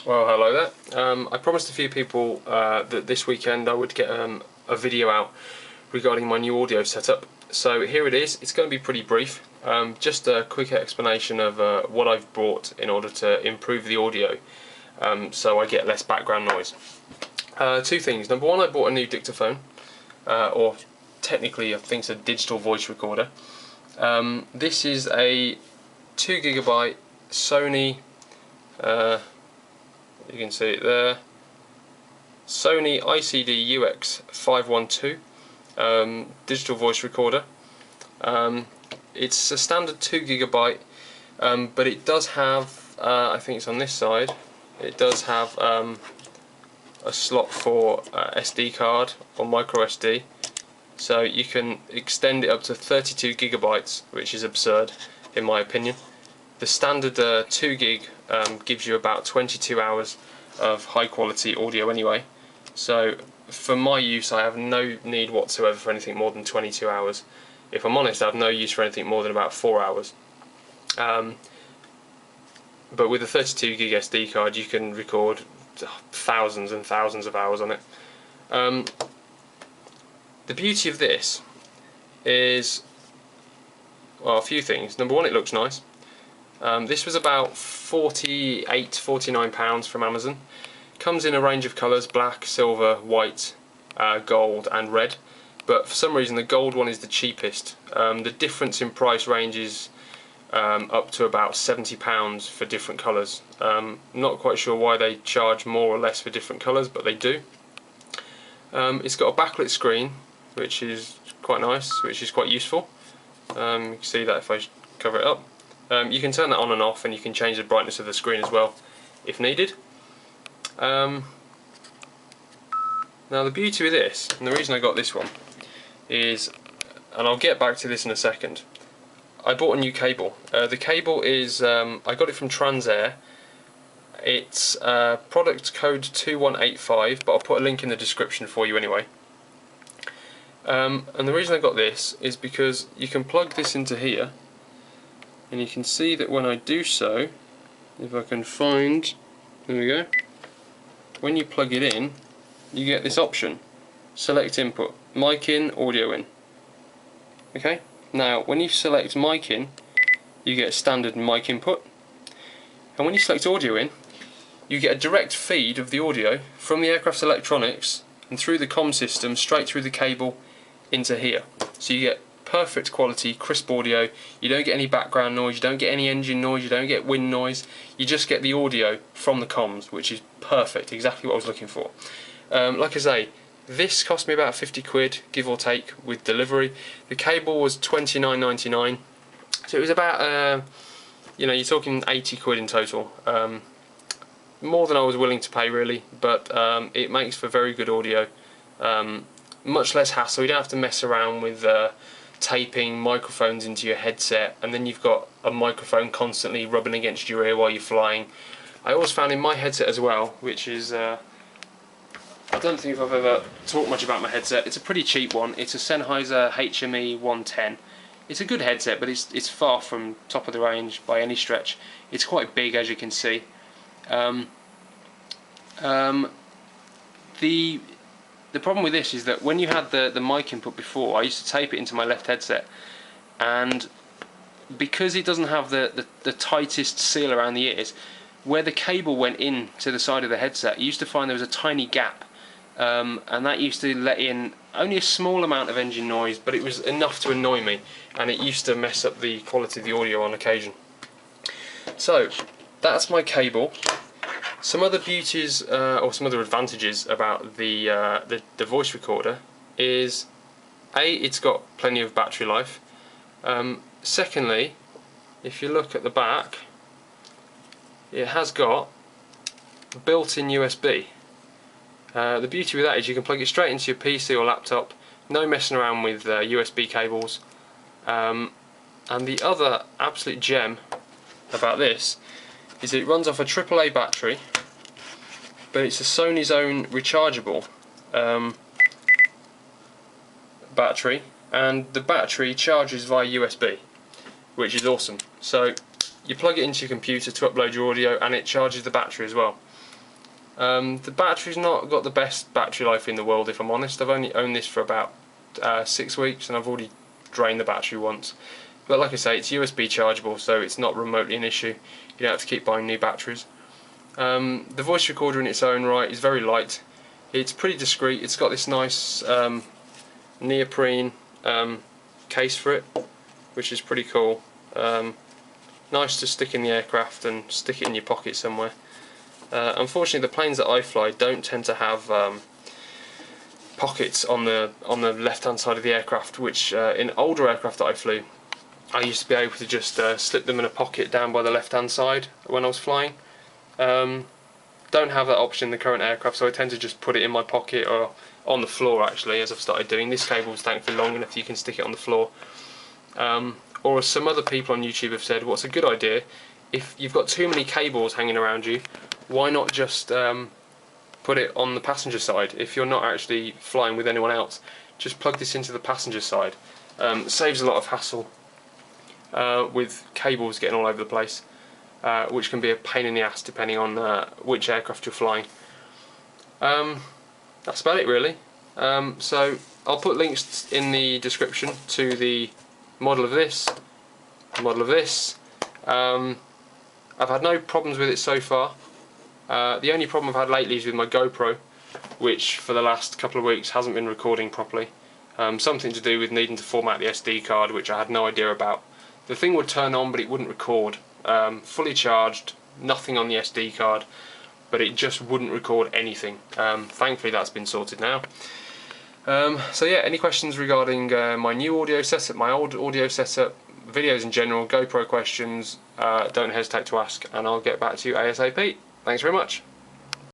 Well, hello there. I promised a few people that this weekend I would get a video out regarding my new audio setup. So here it is. It's going to be pretty brief. Just a quick explanation of what I've bought in order to improve the audio so I get less background noise. Two things. Number one, I bought a new dictaphone, or technically I think it's a digital voice recorder. This is a 2GB Sony, you can see it there, Sony ICD UX512 digital voice recorder. It's a standard 2GB, but it does have, I think it's on this side, it does have a slot for SD card or micro SD, so you can extend it up to 32GB, which is absurd in my opinion. The standard 2GB gives you about 22 hours of high quality audio anyway, so for my use I have no need whatsoever for anything more than 22 hours. If I'm honest, I have no use for anything more than about 4 hours. But with a 32GB SD card you can record thousands and thousands of hours on it. The beauty of this is, well, a few things. Number one, it looks nice. This was about £49 from Amazon. Comes in a range of colours: black, silver, white, gold and red, but for some reason the gold one is the cheapest. The difference in price ranges up to about £70 for different colours. Not quite sure why they charge more or less for different colours, but they do. It's got a backlit screen, which is quite nice, which is quite useful. You can see that if I cover it up. You can turn that on and off, and you can change the brightness of the screen as well if needed. Now the beauty with this, and the reason I got this one is, and I'll get back to this in a second, I bought a new cable. The cable is, I got it from Transair. It's product code 2185, but I'll put a link in the description for you anyway. And the reason I got this is because you can plug this into here, and you can see that when I do so, if I can find, there we go, when you plug it in you get this option: select input, mic in, audio in. Okay, now when you select mic in you get a standard mic input, and when you select audio in you get a direct feed of the audio from the aircraft's electronics and through the comm system straight through the cable into here. So you get perfect quality, crisp audio. You don't get any background noise, you don't get any engine noise, you don't get wind noise. You just get the audio from the comms, which is perfect, exactly what I was looking for. Like I say, this cost me about 50 quid, give or take, with delivery. The cable was £29.99, so it was about, you know, you're talking 80 quid in total. More than I was willing to pay really, but it makes for very good audio. Much less hassle. You don't have to mess around with taping microphones into your headset, and then you've got a microphone constantly rubbing against your ear while you're flying. I always found in my headset as well, which is, I don't think I've ever talked much about my headset. It's a pretty cheap one. It's a Sennheiser HME 110. It's a good headset, but it's far from top of the range by any stretch. It's quite big, as you can see. The problem with this is that when you had the mic input before, I used to tape it into my left headset, and because it doesn't have the tightest seal around the ears, where the cable went in to the side of the headset, you used to find there was a tiny gap, and that used to let in only a small amount of engine noise, but it was enough to annoy me, and it used to mess up the quality of the audio on occasion. So that's my cable. Some other beauties, or some other advantages about the voice recorder is, A, it's got plenty of battery life. Secondly, if you look at the back, it has got built-in USB. The beauty with that is you can plug it straight into your PC or laptop, no messing around with USB cables. And the other absolute gem about this is it runs off a AAA battery, but it's a Sony's own rechargeable battery, and the battery charges via USB, which is awesome. So you plug it into your computer to upload your audio, and it charges the battery as well. The battery's not got the best battery life in the world, if I'm honest. I've only owned this for about 6 weeks and I've already drained the battery once. But like I say, it's USB chargeable, so it's not remotely an issue. You don't have to keep buying new batteries. The voice recorder in its own right is very light. It's pretty discreet. It's got this nice neoprene case for it, which is pretty cool. Nice to stick in the aircraft and stick it in your pocket somewhere. Unfortunately, the planes that I fly don't tend to have pockets on the left-hand side of the aircraft, which in older aircraft that I flew, I used to be able to just slip them in a pocket down by the left-hand side when I was flying. Don't have that option in the current aircraft, so I tend to just put it in my pocket or on the floor, actually, as I've started doing. This cable's thankfully long enough you can stick it on the floor. Or as some other people on YouTube have said, what's a good idea, if you've got too many cables hanging around you, why not just put it on the passenger side? If you're not actually flying with anyone else, just plug this into the passenger side. Saves a lot of hassle with cables getting all over the place, which can be a pain in the ass depending on which aircraft you're flying. That's about it, really. So I'll put links in the description to the model of this, model of this. I've had no problems with it so far. The only problem I've had lately is with my GoPro, which for the last couple of weeks hasn't been recording properly. Something to do with needing to format the SD card, which I had no idea about. The thing would turn on but it wouldn't record. Fully charged, nothing on the SD card, but it just wouldn't record anything. Thankfully that's been sorted now. So yeah, any questions regarding my new audio setup, my old audio setup, videos in general, GoPro questions, don't hesitate to ask and I'll get back to you ASAP. Thanks very much.